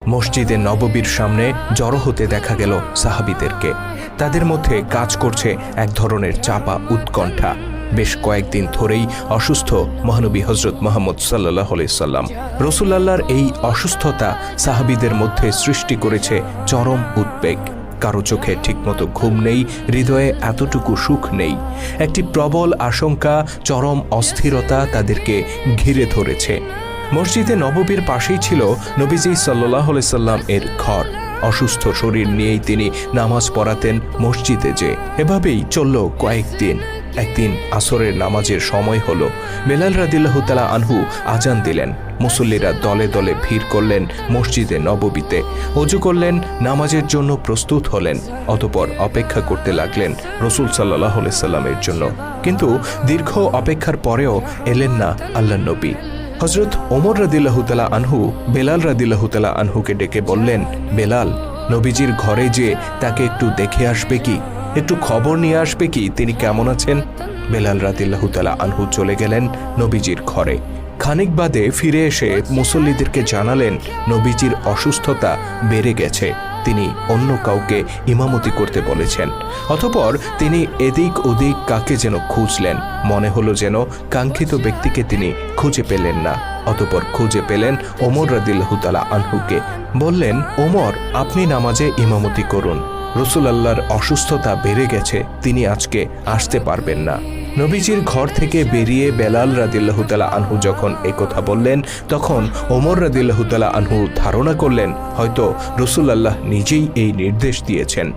মসজিদে নববীর সামনে জড়ো হতে দেখা গেল সাহাবীদেরকে। তাদের মধ্যে কাজ করছে এক ধরনের চাপা উৎকণ্ঠা। বেশ কয়েকদিন ধরেই অসুস্থ মহানবী হজরত মুহাম্মদ সাল্লাল্লাহু আলাইহি সাল্লাম। রাসূলুল্লাহর এই অসুস্থতা সাহাবীদের মধ্যে সৃষ্টি করেছে চরম উদ্বেগ। কারো চোখে ঠিকমতো ঘুম নেই, হৃদয়ে এতটুকু সুখ নেই। একটি প্রবল আশঙ্কা, চরম অস্থিরতা তাদেরকে ঘিরে ধরেছে। মসজিদে নববীর পাশেই ছিল নবীজি সাল্লাল্লাহু আলাইহি সাল্লাম এর ঘর। অসুস্থ শরীর নিয়েই তিনি নামাজ পড়াতেন মসজিদে। যে এভাবেই চলল কয়েকদিন। একদিন আসরের নামাজের সময় হলো। বেলাল রাদিয়াল্লাহু তাআলা আনহু আজান দিলেন। মুসল্লিরা দলে দলে ভিড় করলেন মসজিদে নববীতে। ওযু করলেন, নামাজের জন্য প্রস্তুত হলেন। অতঃপর অপেক্ষা করতে লাগলেন রাসূল সাল্লাল্লাহু আলাইহি সাল্লামের জন্য। কিন্তু দীর্ঘ অপেক্ষার পরেও এলেন না আল্লাহর নবী। হযরত ওমর রাদিয়াল্লাহু তাআলা আনহু বেলাল রাদিয়াল্লাহু তাআলা আনহুকে ডেকে বললেন, বেলাল, নবীজির ঘরে যে তাকে একটু দেখে আসবে কি, একটু খবর নিয়ে আসবে কি তিনি কেমন আছেন। বেলাল রাদিয়াল্লাহু তাআলা আনহু চলে গেলেন নবীজির ঘরে। খানিক বাদে ফিরে এসে মুসল্লিদেরকে জানালেন নবীজির অসুস্থতা বেড়ে গেছে, তিনি অন্য কাউকে ইমামতি করতে বলেছেন। অতঃপর তিনি এদিক ওদিক কাকে যেন খুঁজলেন। মনে হলো যেন কাঙ্ক্ষিত ব্যক্তিকে তিনি খুঁজে পেলেন না। অতঃপর খুঁজে পেলেন ওমর রাদিয়াল্লাহু তাআলা আনহুকে। বললেন, ওমর, আপনি নামাজে ইমামতি করুন। রাসূলুল্লাহর অসুস্থতা বেড়ে গেছে, তিনি আজকে আসতে পারবেন না। নবীজির ঘর থেকে বেরিয়ে বেলাল রাদিয়াল্লাহু তাআলা আনহু যখন একথা বললেন, তখন ওমর রাদিয়াল্লাহু তাআলা আনহু ধারণা করলেন হয়তো রাসূলুল্লাহ নিজেই এই নির্দেশ দিয়েছেন।